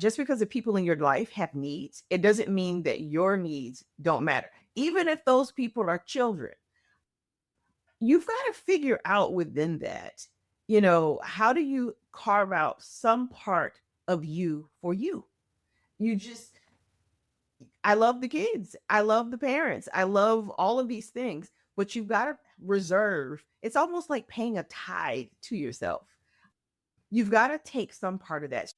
Just because the people in your life have needs, it doesn't mean that your needs don't matter. Even if those people are children, you've got to figure out within that, how do you carve out some part of you for you? You just, I love the kids. I love the parents. I love all of these things, but you've got to reserve. It's almost like paying a tithe to yourself. You've got to take some part of that.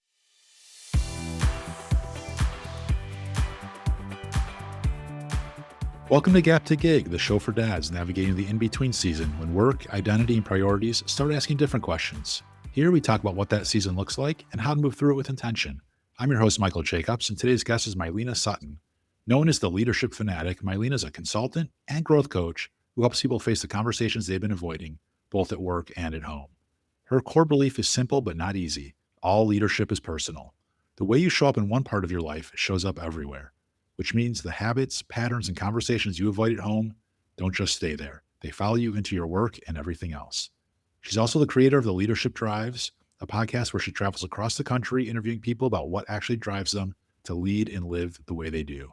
Welcome to Gap to Gig, the show for dads navigating the in-between season when work, identity, and priorities start asking different questions. Here we talk about what that season looks like and how to move through it with intention. I'm your host, Michael Jacobs, and today's guest is Mylena Sutton. Known as the leadership fanatic, Mylena is a consultant and growth coach who helps people face the conversations they've been avoiding, both at work and at home. Her core belief is simple but not easy. All leadership is personal. The way you show up in one part of your life shows up everywhere, which means the habits, patterns, and conversations you avoid at home don't just stay there. They follow you into your work and everything else. She's also the creator of The Leadership Drives, a podcast where she travels across the country interviewing people about what actually drives them to lead and live the way they do.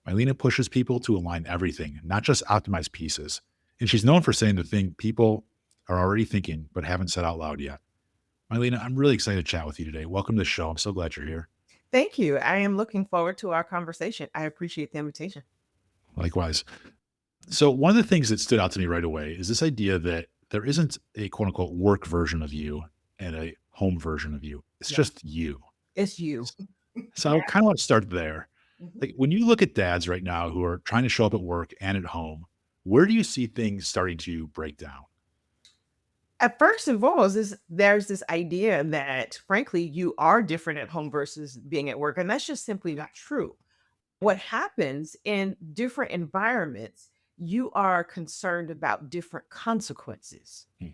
Mylena pushes people to align everything, not just optimize pieces. And she's known for saying the thing people are already thinking but haven't said out loud yet. Mylena, I'm really excited to chat with you today. Welcome to the show. I'm so glad you're here. Thank you. I am looking forward to our conversation. I appreciate the invitation. Likewise. So one of the things that stood out to me right away is this idea that there isn't a quote unquote work version of you and a home version of you. It's Yeah. just you. It's you. So I kind of want to start there. Mhm. Like when you look at dads right now who are trying to show up at work and at home, where do you see things starting to break down? At first and foremost, there's this idea that frankly you are different at home versus being at work, and that's just simply not true. What happens in different environments, you are concerned about different consequences. Hmm.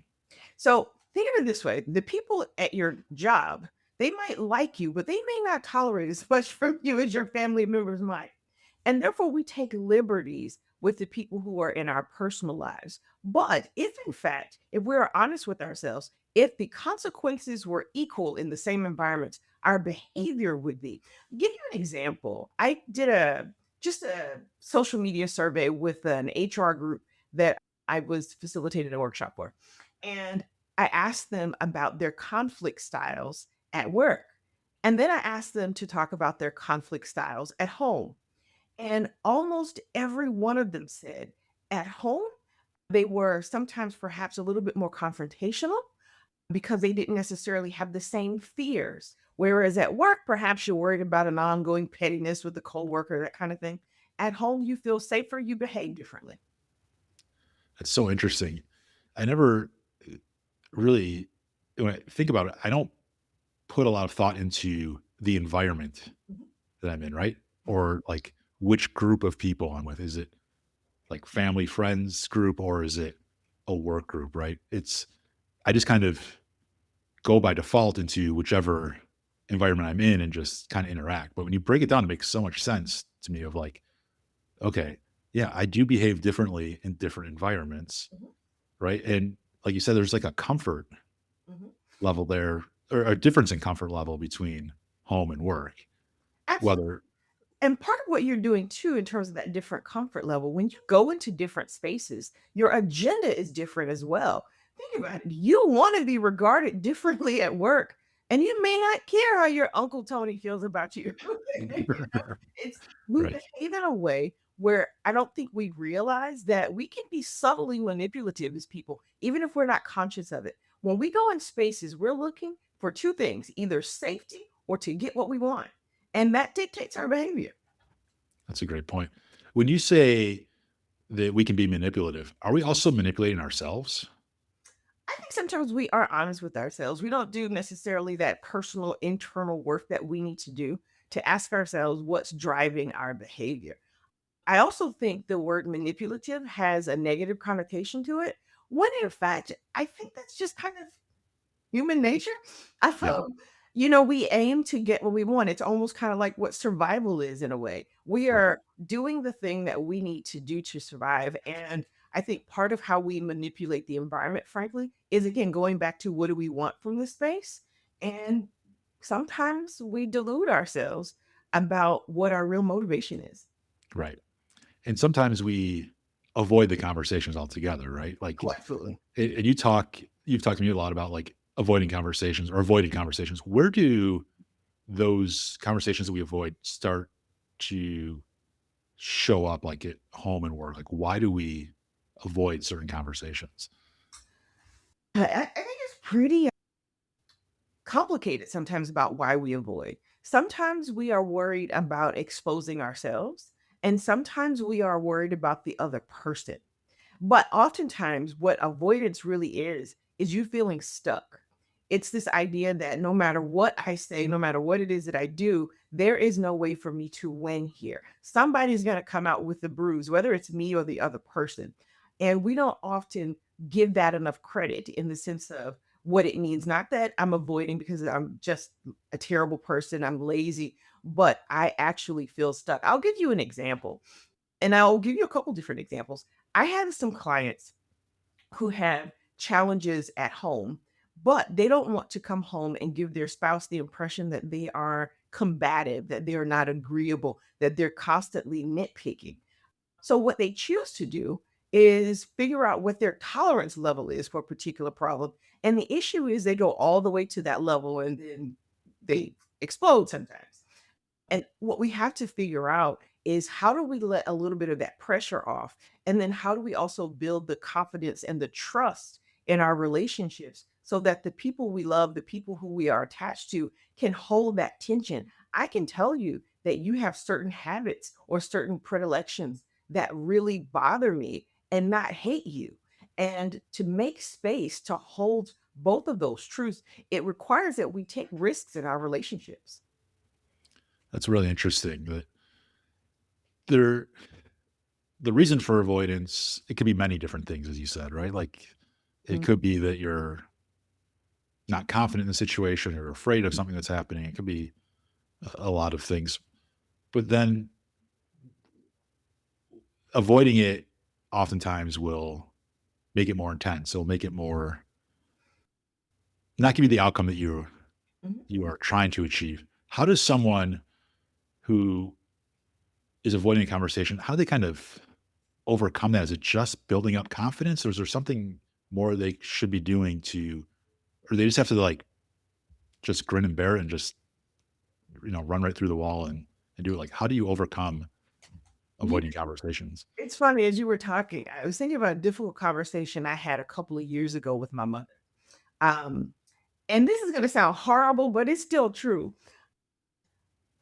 So think of it this way: the people at your job, they might like you, but they may not tolerate as much from you as your family members might. And therefore, we take liberties with the people who are in our personal lives. But if, in fact, if we're honest with ourselves, if the consequences were equal in the same environments, our behavior would be. Give you an example. I did a social media survey with an HR group that I was facilitating a workshop for. And I asked them about their conflict styles at work. And then I asked them to talk about their conflict styles at home. And almost every one of them said at home, they were sometimes perhaps a little bit more confrontational because they didn't necessarily have the same fears. Whereas at work, perhaps you're worried about an ongoing pettiness with the coworker, that kind of thing. At home, you feel safer, you behave differently. That's so interesting. I never really, when I think about it, I don't put a lot of thought into the environment Mhm. that I'm in, right? Mhm. Or like which group of people I'm with. Is it like family, friends group, or is it a work group, right? I just kind of go by default into whichever environment I'm in and just kind of interact. But when you break it down, it makes so much sense to me of like, okay, yeah, I do behave differently in different environments, Mhm. right? And like you said, there's like a comfort Mhm. level there or a difference in comfort level between home and work, Absolutely. whether And part of what you're doing too, in terms of that different comfort level, when you go into different spaces, your agenda is different as well. Think about it. You want to be regarded differently at work, and you may not care how your Uncle Tony feels about you. It's we right. behave in a way where I don't think we realize that we can be subtly manipulative as people, even if we're not conscious of it. When we go in spaces, we're looking for two things: either safety or to get what we want. And that dictates our behavior. That's a great point. When you say that we can be manipulative, are we also manipulating ourselves? I think sometimes we are honest with ourselves. We don't do necessarily that personal internal work that we need to do to ask ourselves what's driving our behavior. I also think the word manipulative has a negative connotation to it, when in fact, I think that's just kind of human nature. I Yeah. feel, we aim to get what we want. It's almost kind of like what survival is in a way. We Right. are doing the thing that we need to do to survive. And I think part of how we manipulate the environment, frankly, is again going back to what do we want from the space? And Sometimes we delude ourselves about what our real motivation is. Right. And sometimes we avoid the conversations altogether, right? Like, Oh, absolutely. and you've talked to me a lot about like avoiding conversations or avoiding conversations. Where do those conversations that we avoid start to show up like at home and work? Like, why do we avoid certain conversations? I think it's pretty complicated sometimes about why we avoid. Sometimes we are worried about exposing ourselves, and sometimes we are worried about the other person. But oftentimes, what avoidance really is you feeling stuck. It's this idea that no matter what I say, no matter what it is that I do, there is no way for me to win here. Somebody's going to come out with the bruise, whether it's me or the other person. And we don't often give that enough credit in the sense of what it means. Not that I'm avoiding because I'm just a terrible person, I'm lazy, but I actually feel stuck. I'll give you an example, and I'll give you a couple different examples. I have some clients who have challenges at home, but they don't want to come home and give their spouse the impression that they are combative, that they are not agreeable, that they're constantly nitpicking. So, what they choose to do is figure out what their tolerance level is for a particular problem. And the issue is they go all the way to that level and then they explode sometimes. And what we have to figure out is how do we let a little bit of that pressure off? And then how do we also build the confidence and the trust in our relationships so that the people we love, the people who we are attached to, can hold that tension? I can tell you that you have certain habits or certain predilections that really bother me and not hate you. And to make space to hold both of those truths, it requires that we take risks in our relationships. That's really interesting. That there, the reason for avoidance, it could be many different things, as you said, right? Like, it could be that you're not confident in the situation or afraid of something that's happening. It could be a lot of things. But then avoiding it oftentimes will make it more intense. It'll make it more not give you the outcome that Mhm. you are trying to achieve. How does someone who is avoiding a conversation, how do they kind of overcome that? Is it just building up confidence, or is there something more they should be doing to, or they just have to like just grin and bear it and just run right through the wall and do it? Like, how do you overcome You avoiding conversations? It's funny, as you were talking, I was thinking about a difficult conversation I had a couple of years ago with my mother. Um, and this is gonna sound horrible, but it's still true.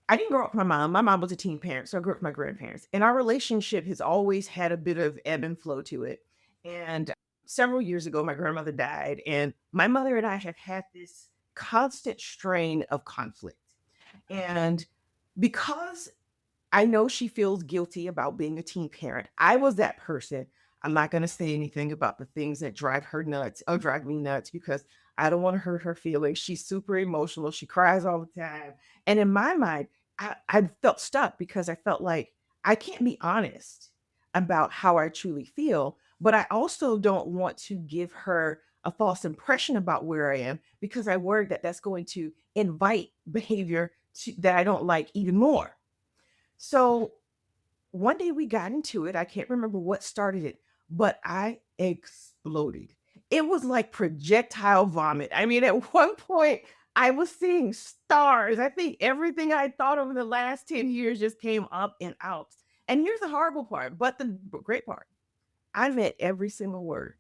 I didn't grow up with my mom. My mom was a teen parent, so I grew up with my grandparents. And our relationship has always had a bit of ebb and flow to it. And several years ago, my grandmother died, and my mother and I have had this constant strain of conflict. And because I know she feels guilty about being a teen parent. I was that person. I'm not going to say anything about the things that drive her nuts or drive me nuts because I don't want to hurt her feelings. She's super emotional. She cries all the time. And in my mind, I felt stuck because I felt like I can't be honest about how I truly feel. But I also don't want to give her a false impression about where I am because I worry that that's going to invite behavior that I don't like even more. So one day we got into it. I can't remember what started it, but I exploded. It was like projectile vomit. I mean, at one point, I was seeing stars. I think everything I thought over the last 10 years just came up and out. And here's the horrible part, but the great part, I meant every single word.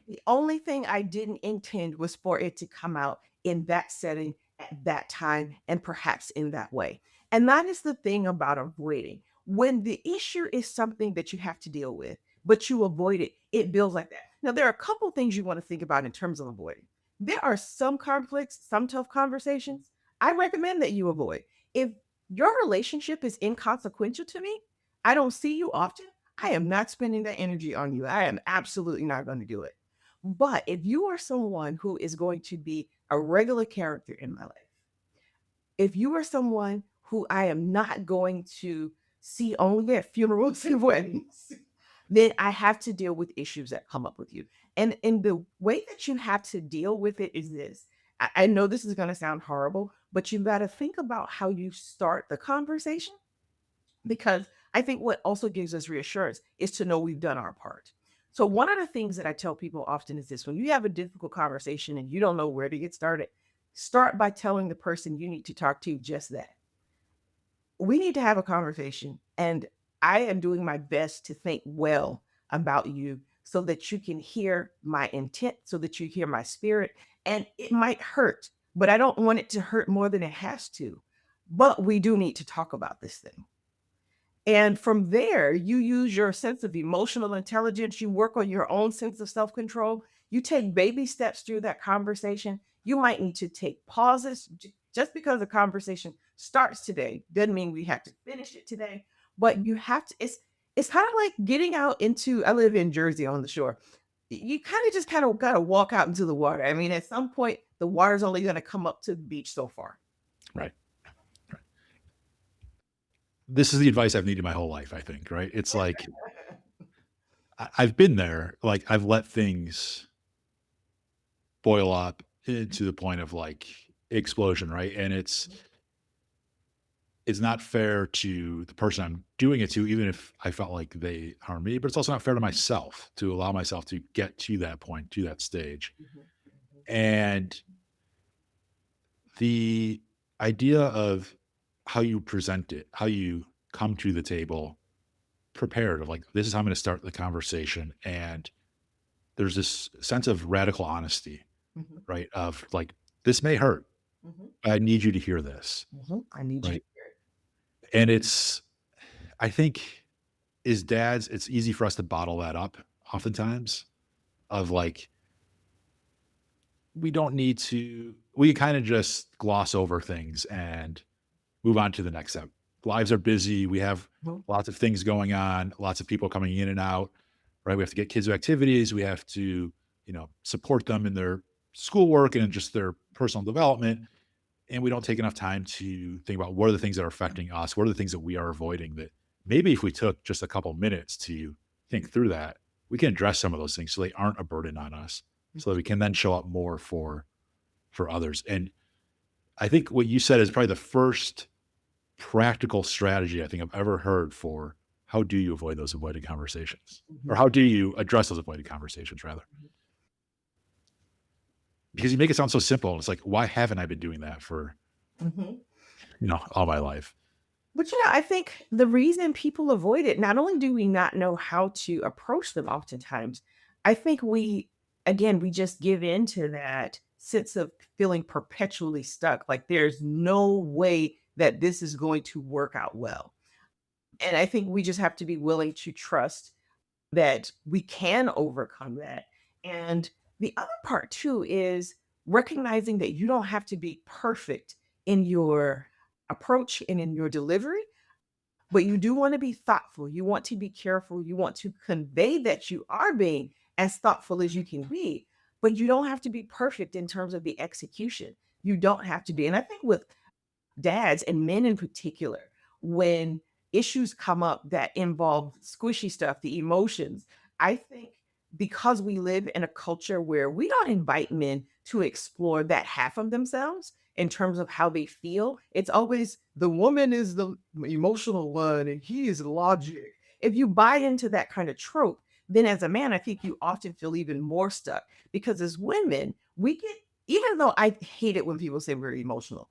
The only thing I didn't intend was for it to come out in that setting at that time and perhaps in that way. And that is the thing about avoiding. When the issue is something that you have to deal with, but you avoid it, it builds like that. Now, there are a couple things you want to think about in terms of avoiding. There are some conflicts, some tough conversations I recommend that you avoid. If your relationship is inconsequential to me, I don't see you often, I am not spending that energy on you. I am absolutely not going to do it. But if you are someone who is going to be a regular character in my life, if you are someone who I am not going to see only at funerals and weddings, then I have to deal with issues that come up with you. And the way that you have to deal with it is this. I know this is going to sound horrible, but you've got to think about how you start the conversation, because I think what also gives us reassurance is to know we've done our part. So, one of the things that I tell people often is this: when you have a difficult conversation and you don't know where to get started, start by telling the person you need to talk to just that. We need to have a conversation, and I am doing my best to think well about you so that you can hear my intent, so that you hear my spirit. And it might hurt, but I don't want it to hurt more than it has to. But we do need to talk about this thing. And from there, you use your sense of emotional intelligence, you work on your own sense of self control, you take baby steps through that conversation. You might need to take pauses. Just because the conversation starts today doesn't mean we have to finish it today, but you have to. It's kind of like getting out into. I live in Jersey on the shore. You kind of got to walk out into the water. I mean, at some point, the water's only going to come up to the beach so far. Right. Right. This is the advice I've needed my whole life, I think, right? It's like I've been there. Like I've let things boil up to the point of like explosion, right? And it's not fair to the person I'm doing it to, even if I felt like they harmed me, but it's also not fair to myself to allow myself to get to that point, to that stage. Mhm, mhm, And the idea of how you present it, how you come to the table prepared of like, this is how I'm going to start the conversation. And there's this sense of radical honesty, mhm, right? Of like, this may hurt. mhm, I need you to hear this, I need you to right? hear it. And I think as dads, it's easy for us to bottle that up oftentimes of like, we don't need to, we kind of just gloss over things and move on to the next step. Lives are busy. We have Mhm, lots of things going on, lots of people coming in and out, right? We have to get kids to activities. We have to, support them in their schoolwork and in just their personal development. And we don't take enough time to think about what are the things that are affecting us? What are the things that we are avoiding that maybe if we took just a couple minutes to think through that, we can address some of those things so they aren't a burden on us, so that we can then show up more for others. And I think what you said is probably the first practical strategy I think I've ever heard for how do you avoid those avoided conversations? Or mhm, how do you address those avoided conversations rather? Because you make it sound so simple. And it's like, why haven't I been doing that for, mhm. all my life? But, I think the reason people avoid it, not only do we not know how to approach them oftentimes, I think we just give in to that sense of feeling perpetually stuck. Like there's no way that this is going to work out well. And I think we just have to be willing to trust that we can overcome that. And the other part too is recognizing that you don't have to be perfect in your approach and in your delivery, but you do want to be thoughtful. You want to be careful. You want to convey that you are being as thoughtful as you can be, but you don't have to be perfect in terms of the execution. You don't have to be. And I think with dads and men in particular, when issues come up that involve squishy stuff, the emotions, I think because we live in a culture where we don't invite men to explore that half of themselves in terms of how they feel, it's always the woman is the emotional one and he is logic. If you buy into that kind of trope, then as a man, I think you often feel even more stuck because as women, we get, even though I hate it when people say we're emotional,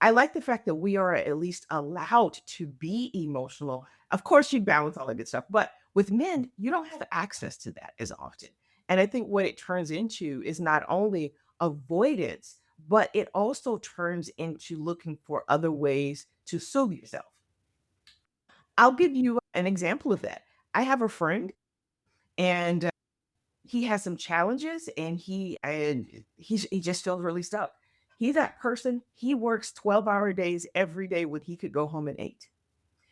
I like the fact that we are at least allowed to be emotional. Of course, you balance all that good stuff, but with men, you don't have access to that as often. And I think what it turns into is not only avoidance, but it also turns into looking for other ways to soothe yourself. I'll give you an example of that. I have a friend and he has some challenges and he just feels really stuck. He's that person, he works 12-hour days every day when he could go home at 8.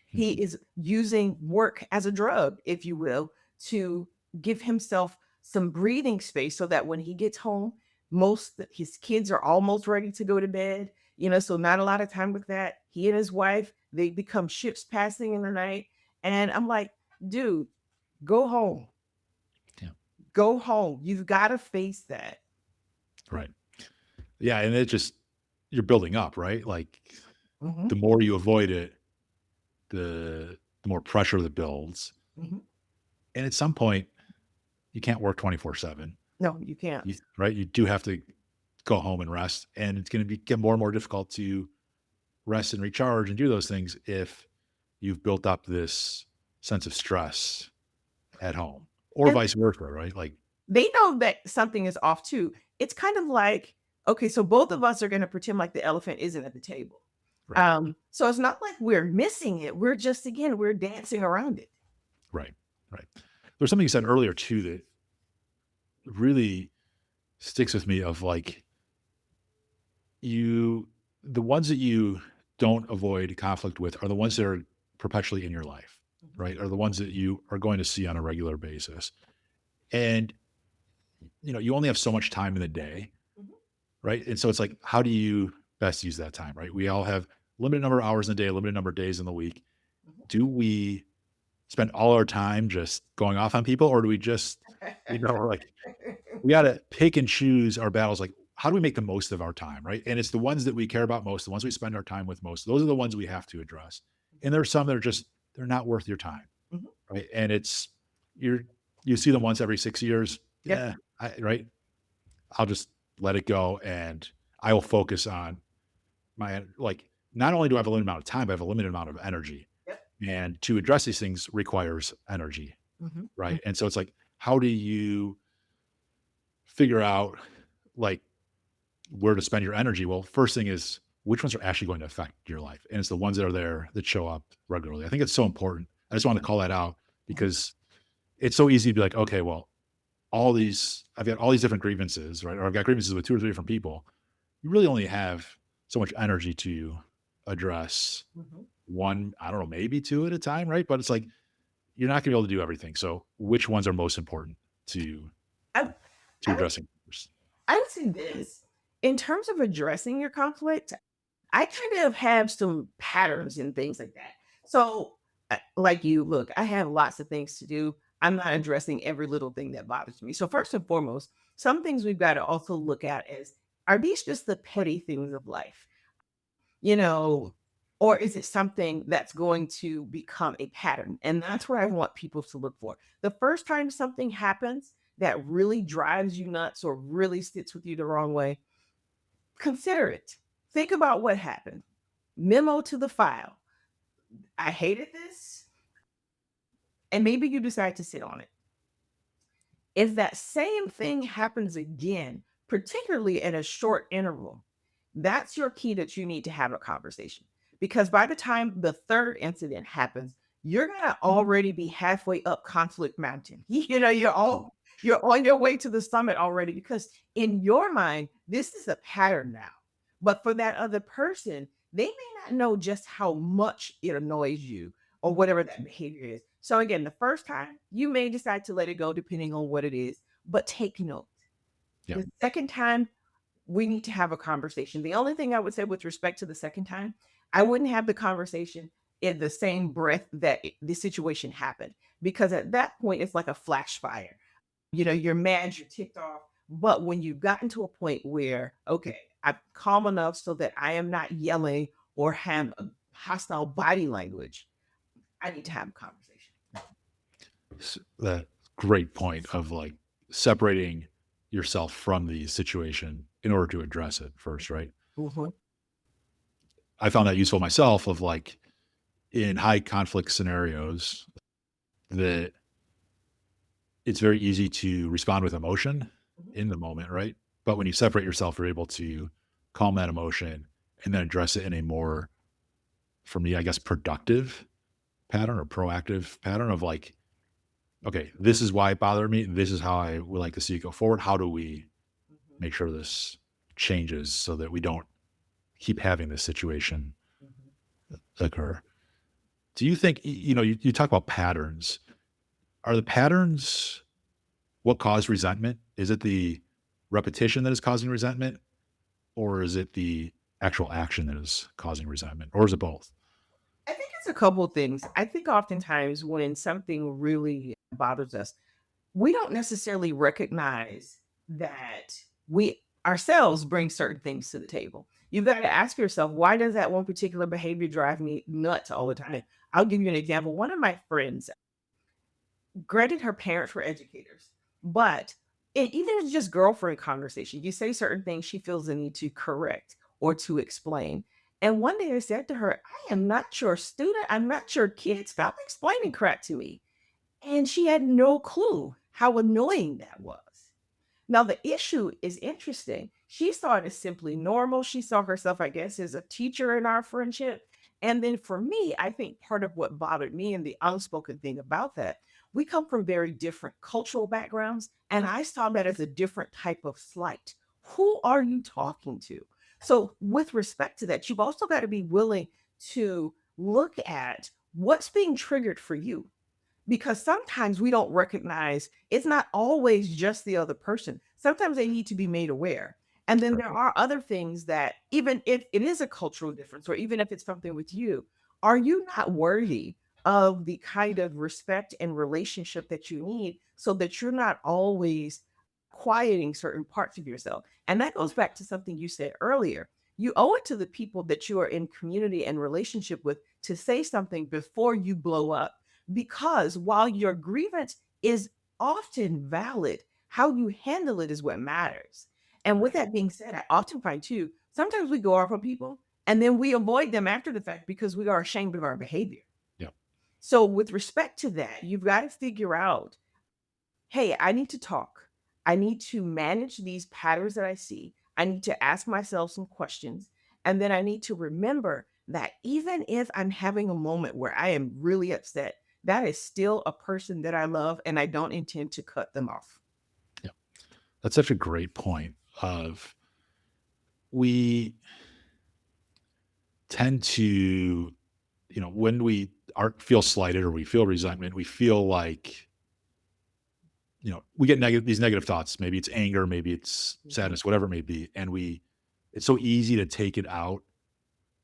He Mhm. is using work as a drug, if you will, to give himself some breathing space so that when he gets home, his kids are almost ready to go to bed. So not a lot of time with that. He and his wife, they become ships passing in the night. And I'm like, dude, go home. Yeah. Go home. You've got to face that. Right. Yeah. And it just, you're building up, right? Like Mhm, the more you avoid it, the more pressure that builds. mhm. And at some point, you can't work 24/7. No, you can't. Right? You do have to go home and rest, and it's going to get more and more difficult to rest and recharge and do those things if you've built up this sense of stress at home, or And vice versa, right? Like, they know that something is off too. It's kind of like, okay, so both of us are gonna pretend like the elephant isn't at the table. right, So it's not like we're missing it. We're just again, we're dancing around it. right, right. There's something you said earlier too that really sticks with me of like you the ones that you don't avoid conflict with are the ones that are perpetually in your life, Mhm, right? Are the ones that you are going to see on a regular basis. And you only have so much time in the day, mhm, right? And so it's like, how do you best use that time, right? We all have limited number of hours in a day, a limited number of days in the week. mhm. Do we spend all our time just going off on people, or do we just, like we got to pick and choose our battles? Like, how do we make the most of our time, right? And it's the ones that we care about most, the ones we spend our time with most. Those are the ones we have to address. And there are some that are just they're not worth your time, Mhm. right? And it's you're you see them once every 6 years, Yep, yeah, right. I'll just let it go, and I will focus on like, not only do I have a limited amount of time, but I have a limited amount of energy. yep. And to address these things requires energy, Mhm, mm, right? And so it's like, how do you figure out like where to spend your energy? Well, first thing is which ones are actually going to affect your life. And it's the ones that are there that show up regularly. I think it's so important. I just want to call that out mhm. because it's so easy to be like, okay, well, I've got all these different grievances, right? Or I've got grievances with two or three different people. You really only have so much energy to address Mhm. one, I don't know, maybe two at a time, right? But it's like you're not gonna be able to do everything. So which ones are most important to I to I would addressing first? I would say this, in terms of addressing your conflict, I kind of have some patterns and things like that. So, like you, look, I have lots of things to do. I'm not addressing every little thing that bothers me. So, first and foremost, some things we've got to also look at is, are these just the petty things of life? You know, or is it something that's going to become a pattern? And that's what I want people to look for. The first time something happens that really drives you nuts or really sits with you the wrong way, consider it. Think about what happened. Memo to the file. I hated this. And maybe you decide to sit on it. If that same thing happens again, particularly in a short interval, that's your key that you need to have a conversation. Because by the time the third incident happens, you're gonna already be halfway up conflict mountain. You're on your way to the summit already because in your mind, this is a pattern now. But for that other person, they may not know just how much it annoys you or whatever that behavior is. So again, the first time you may decide to let it go depending on what it is, but take note. Yeah. The second time, we need to have a conversation. The only thing I would say with respect to the second time, I wouldn't have the conversation in the same breath that the situation happened because at that point it's like a flash fire. You're mad, you're ticked off, but when you've gotten to a point where, okay, I'm calm enough so that I am not yelling or have a hostile body language, I need to have a conversation. That great point of like separating yourself from the situation in order to address it first, right? Mhm, I found that useful myself of like in high conflict scenarios that it's very easy to respond with emotion mhm, in the moment, right? But when you separate yourself, you're able to calm that emotion and then address it in a more, for me, I guess, productive pattern or proactive pattern of like, okay, this is why it bothered me. This is how I would like to see it go forward. How do we mhm, make sure this changes so that we don't keep having this situation mhm. occur? Do you think, you talk about patterns. Are the patterns what caused resentment? Is it the repetition that is causing resentment? Or is it the actual action that is causing resentment? Or is it both? I think it's a couple things. I think oftentimes when something really bothers us, we don't necessarily recognize that we ourselves bring certain things to the table. You've got to ask yourself, why does that one particular behavior drive me nuts all the time? I'll give you an example. One of my friends, granted, her parents were educators, but even if it's just girlfriend conversation, you say certain things, she feels the need to correct or to explain. And one day I said to her, I am not your student. I'm not your kid. Stop explaining crap to me. And she had no clue how annoying that was. Now, the issue is interesting. She saw it as simply normal. She saw herself, I guess, as a teacher in our friendship. And then for me, I think part of what bothered me and the unspoken thing about that, we come from very different cultural backgrounds. And I saw that as a different type of slight. Who are you talking to? So, with respect to that, you've also got to be willing to look at what's being triggered for you, because sometimes we don't recognize it's not always just the other person. Sometimes they need to be made aware. And then there Right. are other things that, even if it is a cultural difference, or even if it's something with you, are you not worthy of the kind of respect and relationship that you need, so that you're not always quieting certain parts of yourself? And that goes back to something you said earlier. You owe it to the people that you are in community and relationship with to say something before you blow up, because while your grievance is often valid, how you handle it is what matters. And with Right. that being said, I often find too, sometimes we go off on people and then we avoid them after the fact because we are ashamed of our behavior. Yeah. So, with respect to that, you've got to figure out, hey, I need to talk. I need to manage these patterns that I see. I need to ask myself some questions. And then I need to remember that even if I'm having a moment where I am really upset, that is still a person that I love and I don't intend to cut them off. Yeah. That's such a great point of we tend to, when we are feel slighted or we feel resentment, we feel like, we get these negative thoughts. Maybe it's anger, maybe it's Mhm, sadness, whatever it may be. And it's so easy to take it out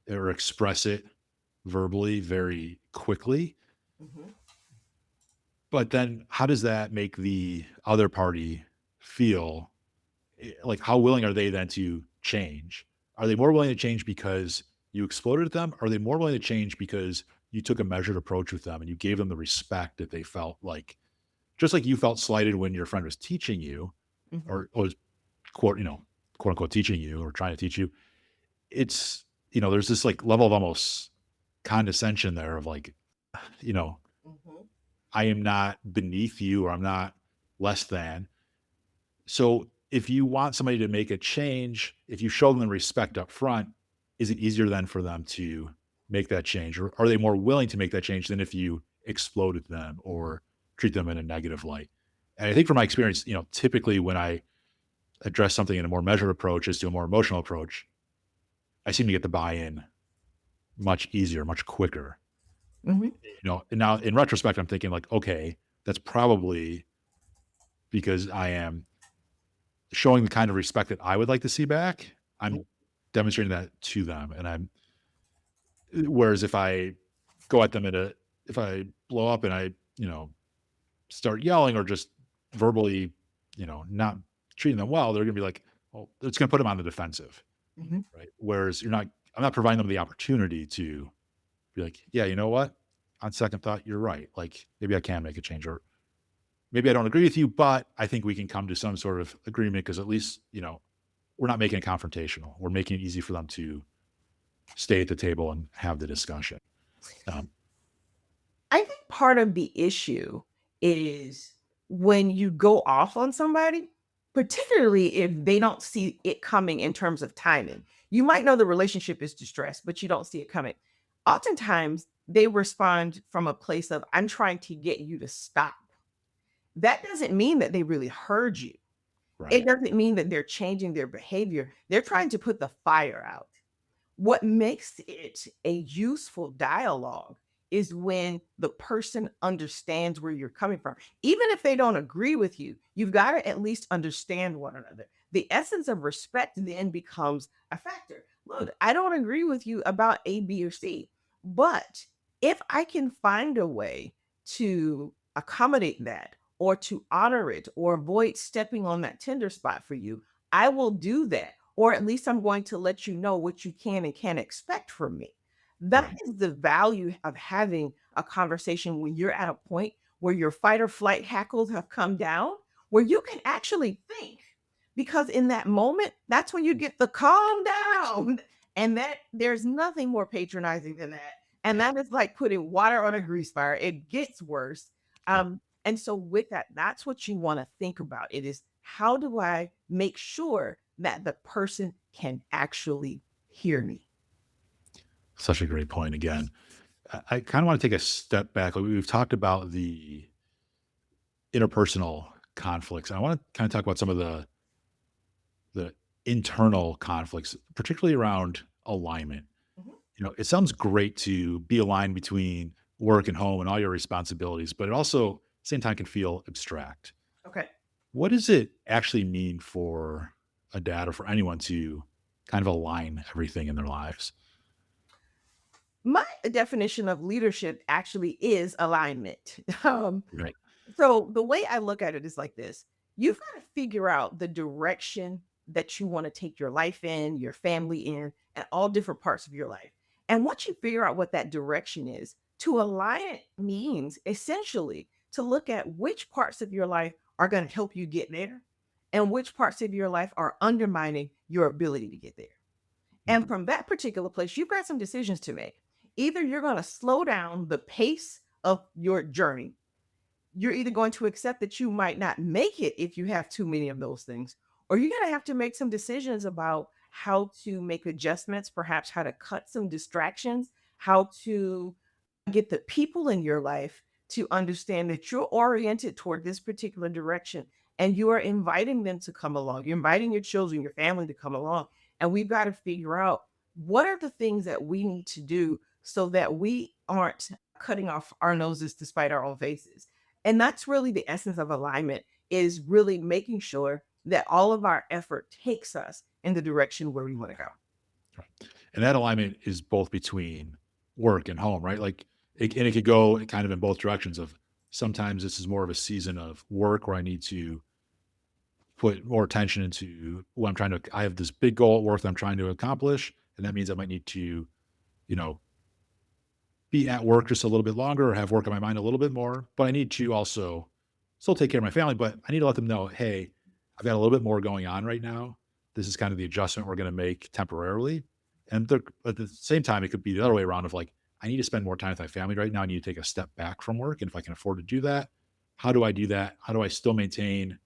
or express it verbally very quickly. mhm, But then how does that make the other party feel? Like, how willing are they then to change? Are they more willing to change because you exploded at them? Are they more willing to change because you took a measured approach with them and you gave them the respect that they felt like, just like you felt slighted when your friend was teaching you mhm, or was quote, quote unquote teaching you or trying to teach you. It's, there's this like level of almost condescension there of like, you know, mhm, I am not beneath you or I'm not less than. So if you want somebody to make a change, if you show them the respect up front, is it easier then for them to make that change? Or are they more willing to make that change than if you exploded them or treat them in a negative light? And I think from my experience, typically when I address something in a more measured approach as to a more emotional approach, I seem to get the buy-in much easier, much quicker. mhm, And now in retrospect, I'm thinking like, okay, that's probably because I am showing the kind of respect that I would like to see back. I'm demonstrating that to them, and whereas if I go at them if I blow up and I, start yelling or just verbally, not treating them well, they're gonna be like, well, it's gonna put them on the defensive, mhm. right? Whereas I'm not providing them the opportunity to be like, yeah, you know what? On second thought, you're right. Like maybe I can make a change, or maybe I don't agree with you, but I think we can come to some sort of agreement because at least, we're not making it confrontational. We're making it easy for them to stay at the table and have the discussion. Um, I think part of the issue is when you go off on somebody, particularly if they don't see it coming in terms of timing. You might know the relationship is distressed, but you don't see it coming. Oftentimes, they respond from a place of, I'm trying to get you to stop. That doesn't mean that they really heard you. It right. doesn't mean that they're changing their behavior. They're trying to put the fire out. What makes it a useful dialogue is when the person understands where you're coming from. Even if they don't agree with you, you've got to at least understand one another. The essence of respect then becomes a factor. Look, I don't agree with you about A, B, or C, but if I can find a way to accommodate that or to honor it or avoid stepping on that tender spot for you, I will do that. or at least I'm going to let you know what you can and can't expect from me. That Right. is the value of having a conversation when you're at a point where your fight or flight hackles have come down, where you can actually think. Because in that moment, that's when you get the calm down. And that there's nothing more patronizing than that. And that is like putting water on a grease fire. It gets worse. Right. And so with that, that's what you want to think about. It is, how do I make sure that the person can actually hear me? Such a great point again. I kind of want to take a step back. Like, we've talked about the interpersonal conflicts. I want to kind of talk about some of the internal conflicts, particularly around alignment. Mhm. It sounds great to be aligned between work and home and all your responsibilities, but it also, same time, can feel abstract. Okay. What does it actually mean for a dad or for anyone to kind of align everything in their lives? My definition of leadership actually is alignment. Right. So the way I look at it is like this. You've got to figure out the direction that you want to take your life in, your family in, and all different parts of your life. And once you figure out what that direction is, to align it means essentially to look at which parts of your life are going to help you get there and which parts of your life are undermining your ability to get there. And Mhm. from that particular place, you've got some decisions to make. Either you're going to slow down the pace of your journey, you're either going to accept that you might not make it if you have too many of those things, or you're going to have to make some decisions about how to make adjustments, perhaps how to cut some distractions, how to get the people in your life to understand that you're oriented toward this particular direction and you are inviting them to come along. You're inviting your children, your family to come along. And we've got to figure out what are the things that we need to do so that we aren't cutting off our noses to spite our own faces. And that's really the essence of alignment, is really making sure that all of our effort takes us in the direction where we want to go. Right. And that alignment is both between work and home, right? Like, and it could go kind of in both directions. Of sometimes this is more of a season of work where I need to put more attention into what I'm trying to. I have this big goal at work that I'm trying to accomplish, and that means I might need to, you know, be at work just a little bit longer or have work on my mind a little bit more. But I need to also still take care of my family. But I need to let them know, hey, I've got a little bit more going on right now. This is kind of the adjustment we're going to make temporarily. And at the same time, it could be the other way around of like, I need to spend more time with my family right now. I need to take a step back from work. And if I can afford to do that, how do I do that? How do I still maintain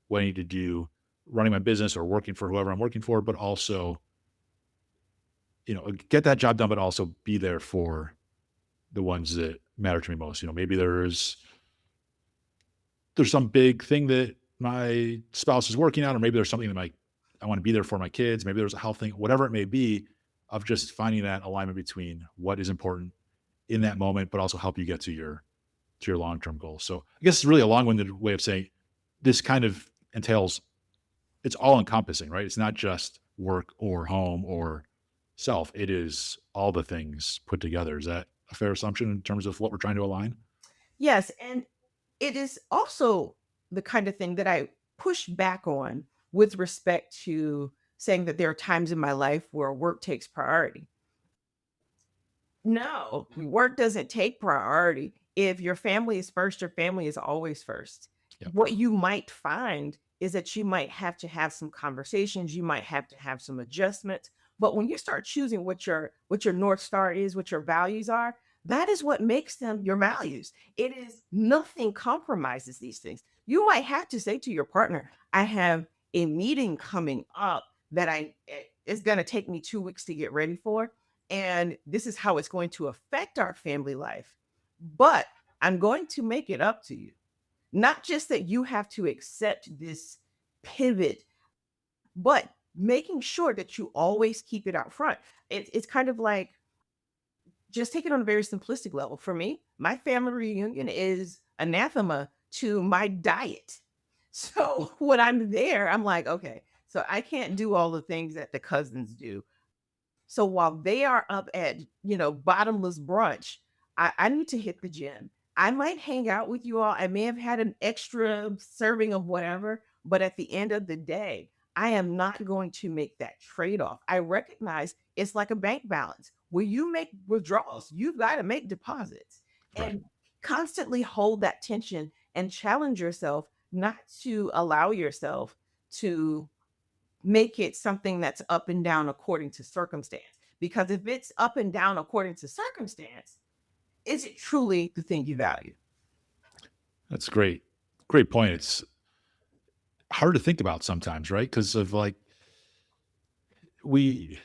what I need to do running my business or working for whoever I'm working for, but also, get that job done, but also be there for the ones that matter to me most. Maybe there's some big thing that my spouse is working on, or maybe there's something that I want to be there for my kids. Maybe there's a health thing, whatever it may be, of just finding that alignment between what is important in that moment, but also help you get to your long term goals. So I guess it's really a long winded way of saying this kind of entails, it's all encompassing, right? It's not just work or home or self. It is all the things put together. Is that a fair assumption in terms of what we're trying to align? Yes. And it is also the kind of thing that I push back on with respect to saying that there are times in my life where work takes priority. No, work doesn't take priority. If your family is first, your family is always first. Yep. What you might find is that you might have to have some conversations, you might have to have some adjustments. But when you start choosing what your North Star is, what your values are, that is what makes them your values. It is nothing compromises these things. You might have to say to your partner, I have a meeting coming up that it's going to take me 2 weeks to get ready for, and this is how it's going to affect our family life. But I'm going to make it up to you. Not just that you have to accept this pivot, but making sure that you always keep it out front. It's kind of like, just take it on a very simplistic level. For me, my family reunion is anathema to my diet. So when I'm there, I'm like, okay, so I can't do all the things that the cousins do. So while they are up at, bottomless brunch, I need to hit the gym. I might hang out with you all. I may have had an extra serving of whatever, but at the end of the day, I am not going to make that trade off. I recognize it's like a bank balance where you make withdrawals, you've got to make deposits Right. and constantly hold that tension and challenge yourself not to allow yourself to make it something that's up and down according to circumstance. Because if it's up and down according to circumstance, is it truly the thing you value? That's great. Great point. It's hard to think about sometimes, right? Because of like we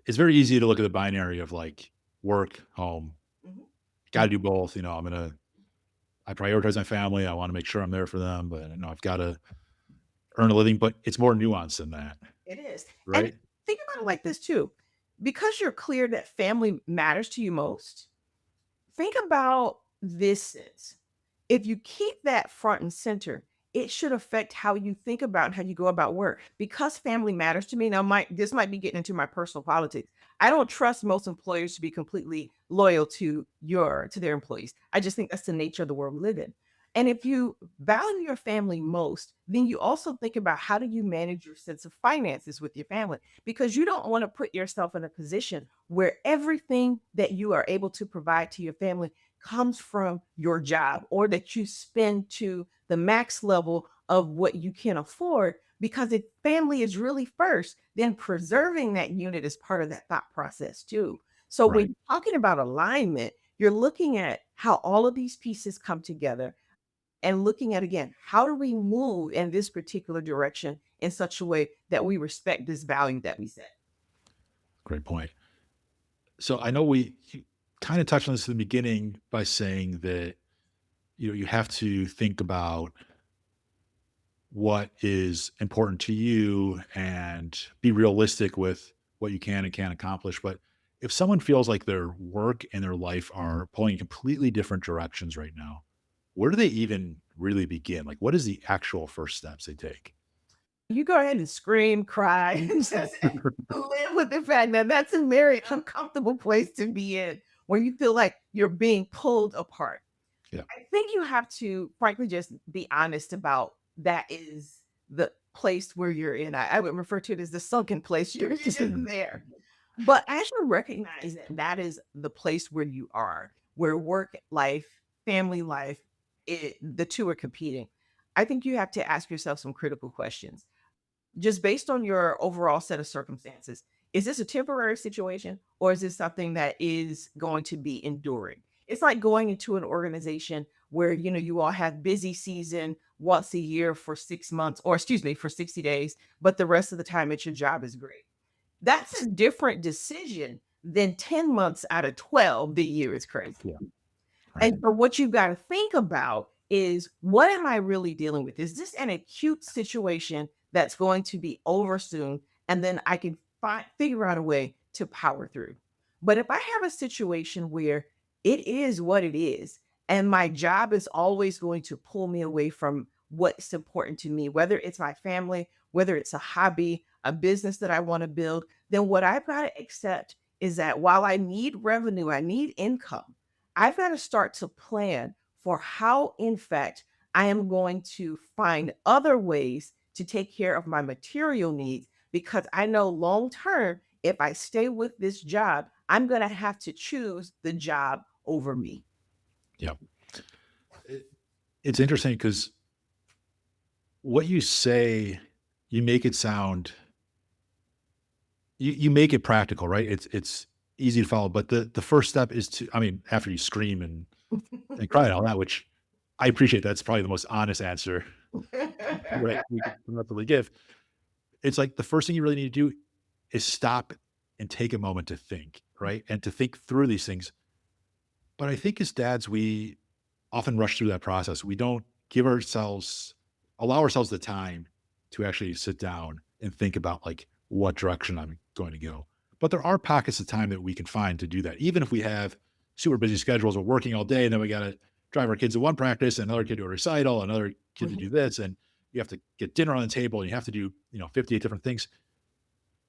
it's very easy to look at the binary of like work, home. Mhm. Got to do both. I prioritize my family. I want to make sure I'm there for them, but I've got to earn a living. But it's more nuanced than that, It is. And right? think about it like this too. Because you're clear that family matters to you most, think about this sense. If you keep that front and center, it should affect how you think about and how you go about work. Because family matters to me. Now, this might be getting into my personal politics. I don't trust most employers to be completely loyal to their employees. I just think that's the nature of the world we live in. And if you value your family most, then you also think about how do you manage your sense of finances with your family because you don't want to put yourself in a position where everything that you are able to provide to your family comes from your job or that you spend to the max level of what you can afford because if family is really first, then preserving that unit is part of that thought process too. So when Right. you're talking about alignment, you're looking at how all of these pieces come together and looking at again, how do we move in this particular direction in such a way that we respect this value that we set? Great point. So I know we kind of touched on this in the beginning by saying that you have to think about what is important to you and be realistic with what you can and can't accomplish. But if someone feels like their work and their life are pulling in completely different directions right now, where do they even really begin? Like, what is the actual first steps they take? You go ahead and scream, cry, and just live with the fact that that's a very uncomfortable place to be in, where you feel like you're being pulled apart. Yeah. I think you have to, frankly, just be honest about that is the place where you're in. I would refer to it as the sunken place. You're just in there. But as you recognize that that is the place where you are, where work life, family life, the two are competing. I think you have to ask yourself some critical questions just based on your overall set of circumstances, is this a temporary situation or is this something that is going to be enduring? It's like going into an organization where you all have busy season once a year for 6 months or excuse me for 60 days, but the rest of the time it's your job is great. That's a different decision than 10 months out of 12 the year is crazy. Yeah. Right. And so what you've got to think about is what am I really dealing with? Is this an acute situation that's going to be over soon? And then I can figure out a way to power through. But if I have a situation where it is what it is, and my job is always going to pull me away from what's important to me, whether it's my family, whether it's a hobby, a business that I want to build, then what I've got to accept is that while I need revenue, I need income. I've got to start to plan for how, in fact, I am going to find other ways to take care of my material needs because I know long term, if I stay with this job, I'm going to have to choose the job over me. Yeah. It- It's interesting because what you say, you make it sound, you make it practical, right? It's easy to follow, but the first step is to, I mean, after you scream and cry and all that, which I appreciate, that's probably the most honest answer, right? We could probably give. It's like the first thing you really need to do is stop and take a moment to think, right? And to think through these things. But I think as dads, we often rush through that process. We don't allow ourselves the time to actually sit down and think about like what direction I'm going to go. But there are pockets of time that we can find to do that. Even if we have super busy schedules, we're working all day, and then we got to drive our kids to one practice, another kid to a recital, another kid to do Mhm. this, and you have to get dinner on the table, and you have to do 58 different things.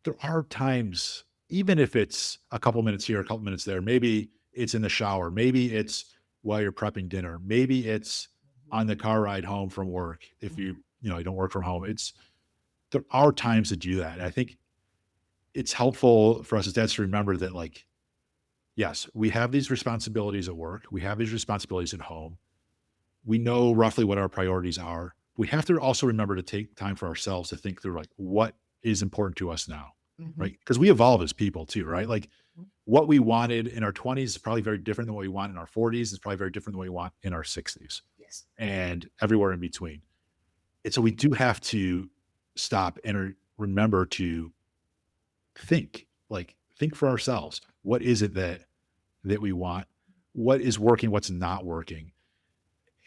There are times, even if it's a couple minutes here, a couple minutes there, maybe it's in the shower, maybe it's while you're prepping dinner, maybe it's on the car ride home from work if you don't work from home. there are times to do that. And I think it's helpful for us as dads to remember that, like, yes, we have these responsibilities at work, we have these responsibilities at home. We know roughly what our priorities are. We have to also remember to take time for ourselves to think through, like, what is important to us now, Mhm. right? Because we evolve as people too, right? Like, what we wanted in our 20s is probably very different than what we want in our 40s. It's probably very different than what we want in our 60s Yes. and everywhere in between. And so we do have to stop and remember to think for ourselves. What is it that we want? What is working? What's not working?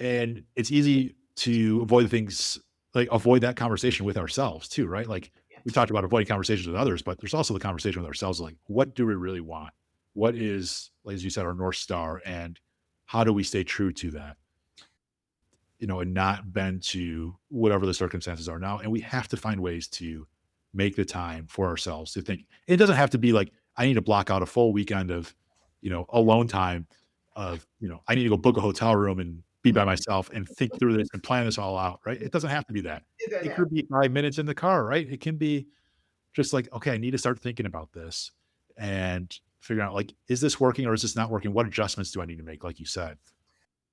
And it's easy to avoid things, like avoid that conversation with ourselves too, right? Like, Yeah. we talked about avoiding conversations with others, but there's also the conversation with ourselves. Like, what do we really want? What is, like, as you said, our North Star, and how do we stay true to that? And not bend to whatever the circumstances are now. And we have to find ways to make the time for ourselves to think. It doesn't have to be like, I need to block out a full weekend of, alone time of, I need to go book a hotel room and be by myself and think through this and plan this all out. Right. It doesn't have to be that. It doesn't It have. could be 5 minutes in the car, right? It can be just like, okay, I need to start thinking about this and figuring out, like, is this working or is this not working? What adjustments do I need to make? Like you said.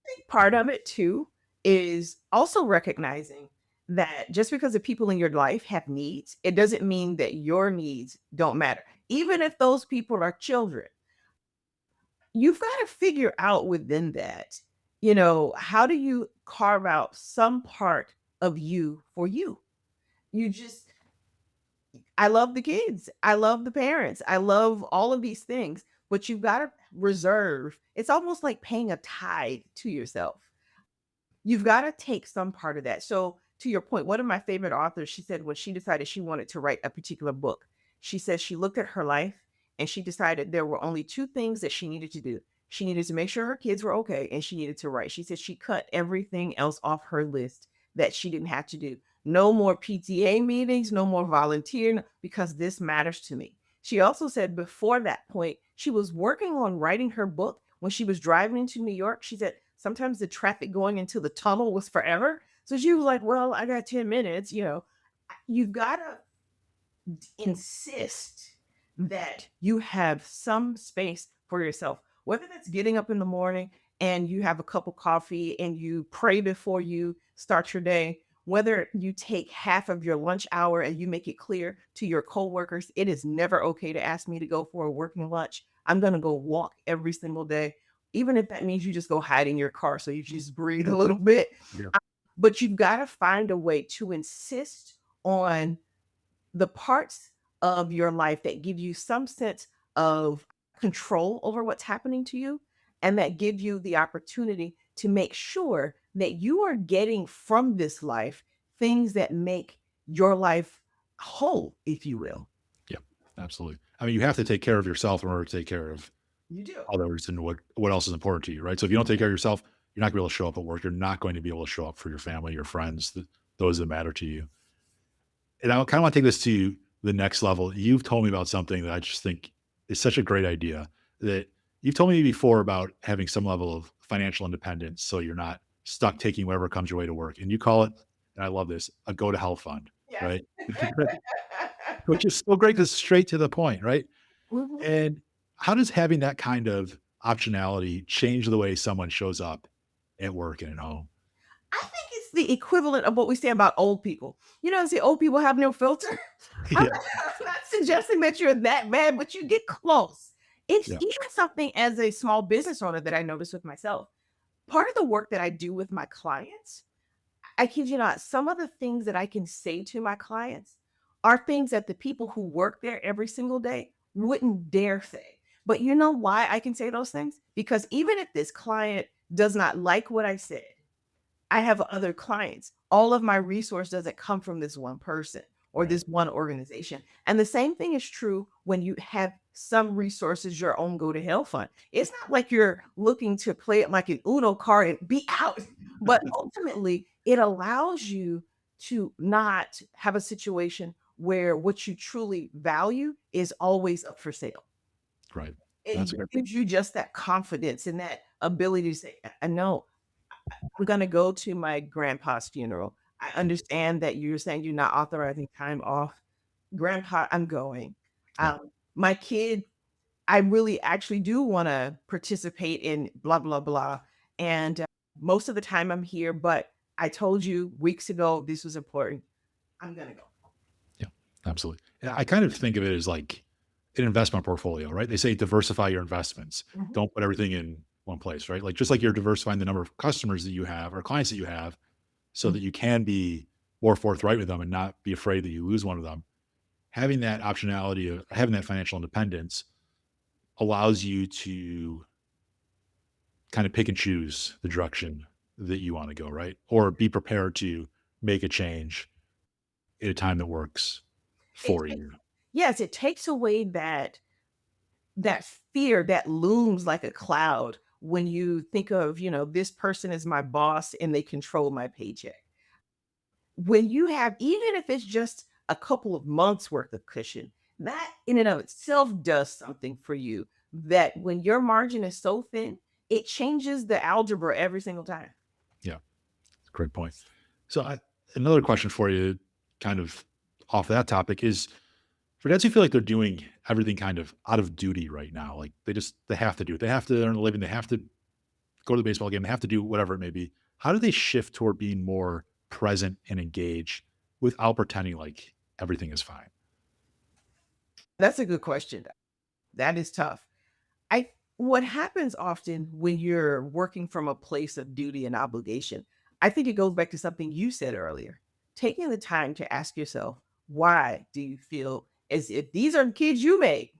Think part of it too is also recognizing that just because the people in your life have needs, it doesn't mean that your needs don't matter. Even if those people are children, you've got to figure out within that, how do you carve out some part of you for you? You just, I love the kids. I love the parents. I love all of these things, but you've got to reserve. It's almost like paying a tithe to yourself. You've gotta take some part of that. So, to your point, one of my favorite authors, she said when she decided she wanted to write a particular book, she says she looked at her life and she decided there were only 2 things that she needed to do. She needed to make sure her kids were okay, and she needed to write. She said she cut everything else off her list that she didn't have to do. No more PTA meetings, no more volunteering because this matters to me. She also said before that point, she was working on writing her book when she was driving into New York. She said sometimes the traffic going into the tunnel was forever. So she was like, "Well, I got 10 minutes, You've gotta insist that you have some space for yourself, whether that's getting up in the morning and you have a cup of coffee and you pray before you start your day, whether you take half of your lunch hour and you make it clear to your coworkers, it is never okay to ask me to go for a working lunch. I'm going to go walk every single day, even if that means you just go hide in your car so you just breathe a little bit. Yeah. But you've got to find a way to insist on the parts of your life that give you some sense of control over what's happening to you and that give you the opportunity to make sure that you are getting from this life things that make your life whole, if you will. Yeah. Absolutely. I mean, you have to take care of yourself in order to take care of You do. others and what else is important to you, right? So if you don't take care of yourself, you're not gonna be able to show up at work. You're not going to be able to show up for your family, your friends, those that matter to you. And I kind of want to take this to the next level. You've told me about something that I just think is such a great idea, that you've told me before about having some level of financial independence so you're not stuck taking whatever comes your way to work. And you call it, and I love this, a go to hell fund, Yes. right? Which is so great because straight to the point, right? Mhm. And how does having that kind of optionality change the way someone shows up at work and at home? I think it's the equivalent of what we say about old people. See old people have no filter. I'm Yeah, not, I'm not suggesting that you're that bad, but you get close. It's yeah, even something as a small business owner that I notice with myself. Part of the work that I do with my clients, I kid you not, some of the things that I can say to my clients are things that the people who work there every single day wouldn't dare say. But you know why I can say those things? Because even if this client does not like what I said, I have other clients. All of my resource doesn't come from this one person or right. this one organization. And the same thing is true when you have some resources, your own go to hell fund. It's not like you're looking to play it like an Uno card and be out, but ultimately it allows you to not have a situation where what you truly value is always up for sale. Right. It That's good. gives you just that confidence and that ability to say, I know I'm gonna go to my grandpa's funeral. I understand that you're saying you're not authorizing time off. Grandpa, I'm going. Yeah. My kid, I really actually do wanna participate in blah, blah, blah, and, most of the time I'm here, but I told you weeks ago this was important. I'm gonna go. Yeah, absolutely. Yeah, I kind of think of it as like an investment portfolio, right? They say diversify your investments. Mhm, Don't put everything in one place, right? Like just like you're diversifying the number of customers that you have or clients that you have so mm. that you can be more forthright with them and not be afraid that you lose one of them. Having that optionality of having that financial independence allows you to kind of pick and choose the direction that you want to go, right? Or be prepared to make a change at a time that works It for takes you. Yes, it takes away that fear that looms like a cloud when you think of, this person is my boss and they control my paycheck. When you have, even if it's just a couple of months worth of cushion, that in and of itself does something for you, that when your margin is so thin, it changes the algebra every single time. Yeah. Great point. So, another question for you, kind of off that topic, is for dads who feel like they're doing everything kind of out of duty right now, like they have to do it. They have to earn a living. They have to go to the baseball game. They have to do whatever it may be. How do they shift toward being more present and engaged without pretending like everything is fine? That's a good question. That is tough. I What happens often when you're working from a place of duty and obligation, I think it goes back to something you said earlier. Taking the time to ask yourself, why do you feel as if these are the kids you made?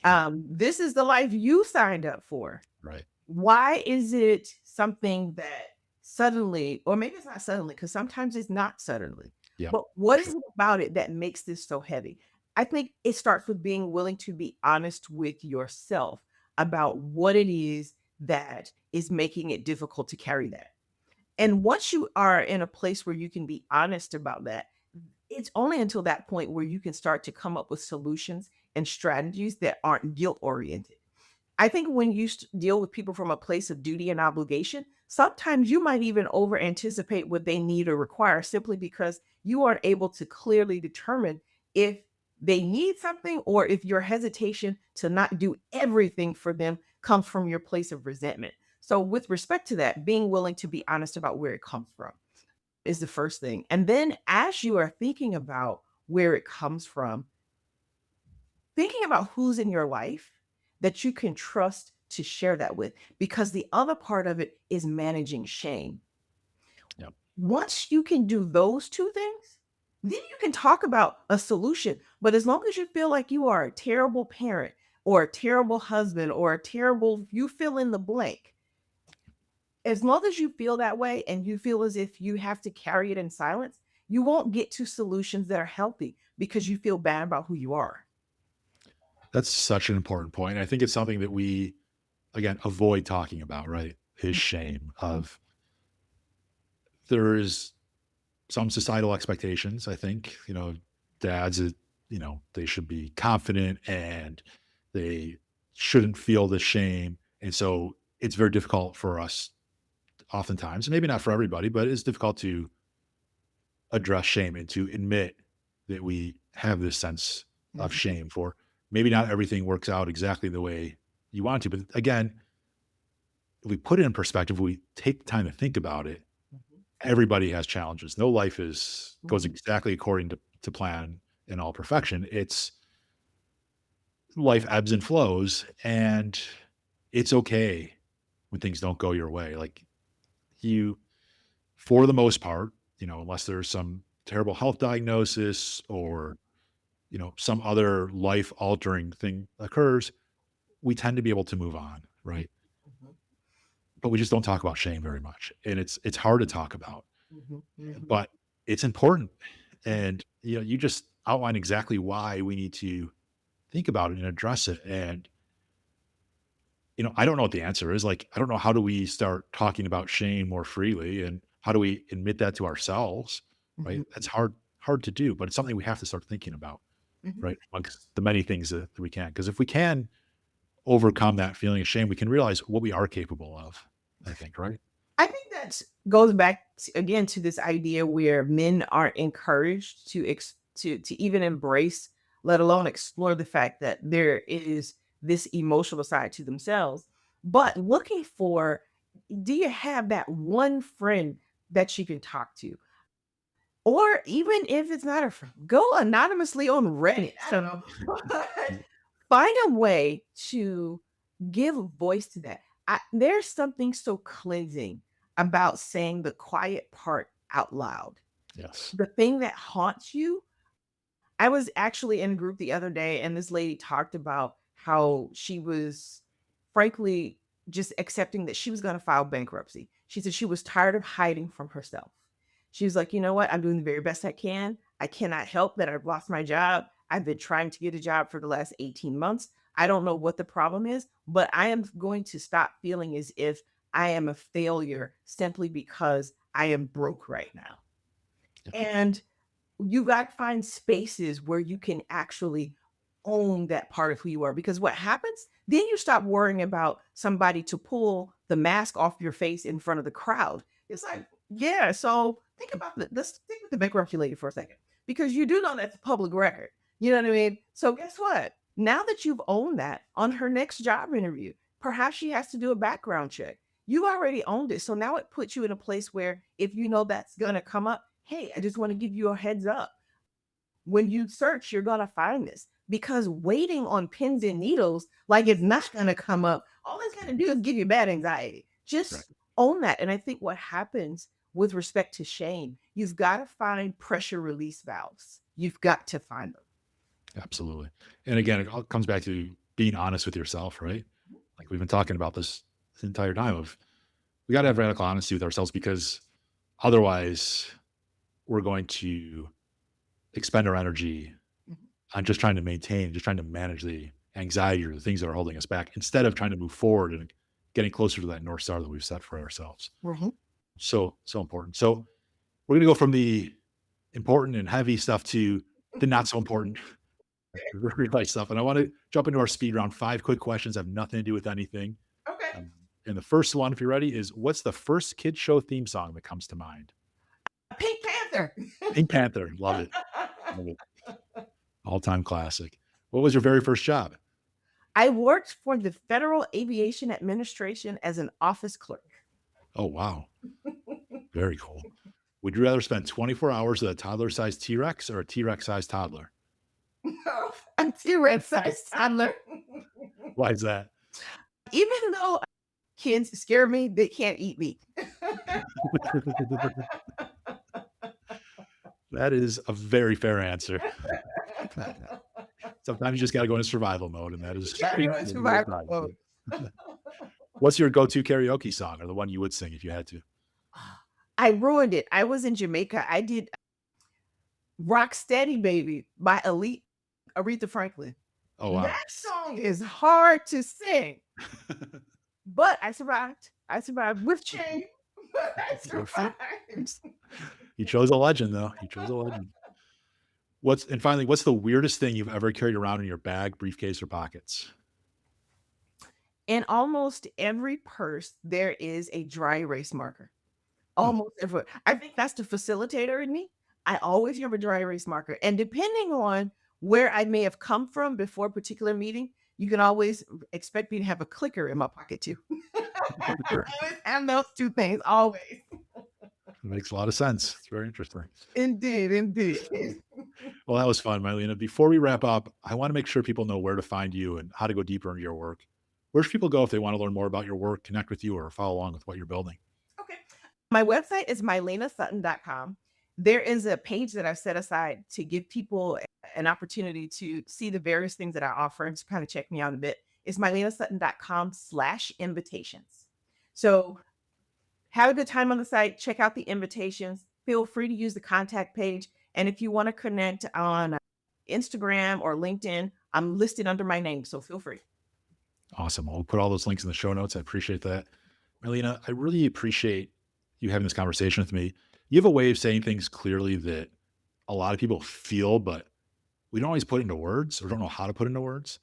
Yeah. This is the life you signed up for. Right. Why is it something that suddenly, or maybe it's not suddenly, because sometimes it's not suddenly, Yeah. but what For is sure. it about it that makes this so heavy? I think it starts with being willing to be honest with yourself about what it is that is making it difficult to carry that. And once you are in a place where you can be honest about that, it's only until that point where you can start to come up with solutions and strategies that aren't guilt oriented. I think when you deal with people from a place of duty and obligation, sometimes you might even over anticipate what they need or require simply because you aren't able to clearly determine if they need something or if your hesitation to not do everything for them comes from your place of resentment. So, with respect to that, being willing to be honest about where it comes from is the first thing. And then, as you are thinking about where it comes from, thinking about who's in your life that you can trust to share that with, because the other part of it is managing shame. Yeah. Once you can do those two things, then you can talk about a solution. But as long as you feel like you are a terrible parent or a terrible husband or a terrible, you fill in the blank, as long as you feel that way and you feel as if you have to carry it in silence, you won't get to solutions that are healthy because you feel bad about who you are. That's such an important point. I think it's something that we, again, avoid talking about, right? Is shame of there is some societal expectations. I think, dads, they should be confident and they shouldn't feel the shame. And so it's very difficult for us oftentimes, maybe not for everybody, but it's difficult to address shame and to admit that we have this sense of Mhm, shame for maybe not everything works out exactly the way you want to. But again, if we put it in perspective, we take the time to think about it. mhm, Everybody has challenges. No life is goes mhm, exactly according to plan in all perfection. It's life ebbs and flows, and it's okay when things don't go your way. Like you, for the most part, unless there's some terrible health diagnosis or some other life altering thing occurs, we tend to be able to move on, right? mhm, But we just don't talk about shame very much, and it's hard to talk about, mhm, mhm, but it's important. mhm. And you just outline exactly why we need to think about it and address it. And I don't know what the answer is. Like, I don't know, how do we start talking about shame more freely, and how do we admit that to ourselves, right? Mhm, That's hard to do, but it's something we have to start thinking about, mhm. right? Amongst the many things that we can, because if we can overcome that feeling of shame, we can realize what we are capable of, I think, right? I think that goes back again to this idea where men aren't encouraged to to even embrace, let alone explore the fact that there is this emotional side to themselves. But looking for, do you have that one friend that you can talk to? Or even if it's not a friend, go anonymously on Reddit. I don't know. But find a way to give a voice to that. There's something so cleansing about saying the quiet part out loud. Yes. The thing that haunts you. I was actually in a group the other day, and this lady talked about how she was, frankly, just accepting that she was going to file bankruptcy. She said she was tired of hiding from herself. She was like, you know what? I'm doing the very best I can. I cannot help that I've lost my job. I've been trying to get a job for the last 18 months. I don't know what the problem is, but I am going to stop feeling as if I am a failure simply because I am broke right now. Yeah. And you got to find spaces where you can actually own that part of who you are, because what happens then, you stop worrying about somebody to pull the mask off your face in front of the crowd. It's like, yeah, so think about let's think with the bankruptcy lady for a second, because you do know that's public record. You know what I mean? So guess what, now that you've owned that, on her next job interview, perhaps she has to do a background check. You already owned it, so now it puts you in a place where if you know that's going to come up, hey, I just want to give you a heads up. When you search, you're going to find this, because waiting on pins and needles, like it's not going to come up, all it's going to do is give you bad anxiety. Right. Just own that. And I think what happens with respect to shame, you've got to find pressure release valves. You've got to find them. Absolutely. And again, it all comes back to being honest with yourself, right? Like we've been talking about this entire time of we got to have radical honesty with ourselves because otherwise we're going to expend our energy Mhm. on just trying to maintain, just trying to manage the anxiety or the things that are holding us back instead of trying to move forward and getting closer to that North Star that we've set for ourselves. Mhm. So, so important. So we're going to go from the important and heavy stuff to the not so important real life stuff. And I want to jump into our speed round. 5 quick questions have nothing to do with anything. Okay. Um, and the first one, if you're ready, is what's the first kid show theme song that comes to mind? Pink Panther. Pink Panther. Love it. Love it. All time classic. What was your very first job? I worked for the Federal Aviation Administration as an office clerk. Oh, wow. Very cool. Would you rather spend 24 hours with a toddler sized T Rex or a T Rex sized toddler? I'm T-Rex sized toddler. Why is that? Even though kids scare me, they can't eat me. That is a very fair answer. Sometimes you just got to go into survival mode, and that is Gotta go in what you will survival try mode. to. What's your go to karaoke song or the one you would sing if you had to? I ruined it. I was in Jamaica. I did Rock Steady Baby by Elite Aretha Franklin. Oh, wow. That song is hard to sing, but I survived. I survived with shame, but I survived. You chose a legend, though. You chose a legend. And finally, what's the weirdest thing you've ever carried around in your bag, briefcase, or pockets? In almost every purse, there is a dry erase marker. Hmm. Almost every, I think that's the facilitator in me. I always have a dry erase marker, and depending on where I may have come from before a particular meeting, you can always expect me to have a clicker in my pocket too. I always have those 2 things, always. Makes a lot of sense. It's very interesting. Indeed, indeed. Well, that was fun, Mylena. Before we wrap up, I want to make sure people know where to find you and how to go deeper into your work. Where should people go if they want to learn more about your work, connect with you, or follow along with what you're building? Okay. My website is mylenasutton.com. There is a page that I've set aside to give people an opportunity to see the various things that I offer and to kind of check me out a bit. It's mylenasutton.com/invitations. So have a good time on the site. Check out the invitations. Feel free to use the contact page. And if you want to connect on Instagram or LinkedIn, I'm listed under my name. So feel free. Awesome. I'll put all those links in the show notes. I appreciate that. Mylena, I really appreciate you having this conversation with me. You have a way of saying things clearly that a lot of people feel, but we don't always put into words or don't know how to put into words.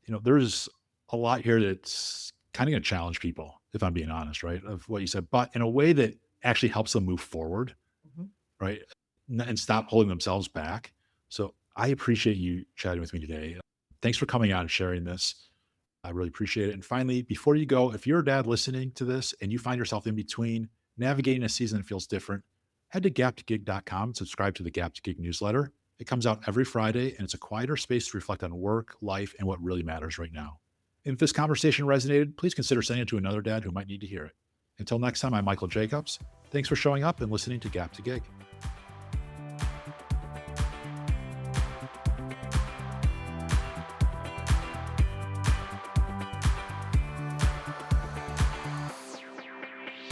There's a lot here that's kind of going to challenge people. if I'm being honest, right? Of what you said, but in a way that actually helps them move forward, Mhm. right? And stop holding themselves back. So I appreciate you chatting with me today. Thanks for coming on and sharing this. I really appreciate it. And finally, before you go, if you're a dad listening to this and you find yourself in between navigating a season that feels different, head to gap2gig.com and subscribe to the Gap to Gig newsletter. It comes out every Friday and it's a quieter space to reflect on work, life, and what really matters right now. And if this conversation resonated, please consider sending it to another dad who might need to hear it. Until next time, I'm Michael Jacobs. Thanks for showing up and listening to Gap to Gig.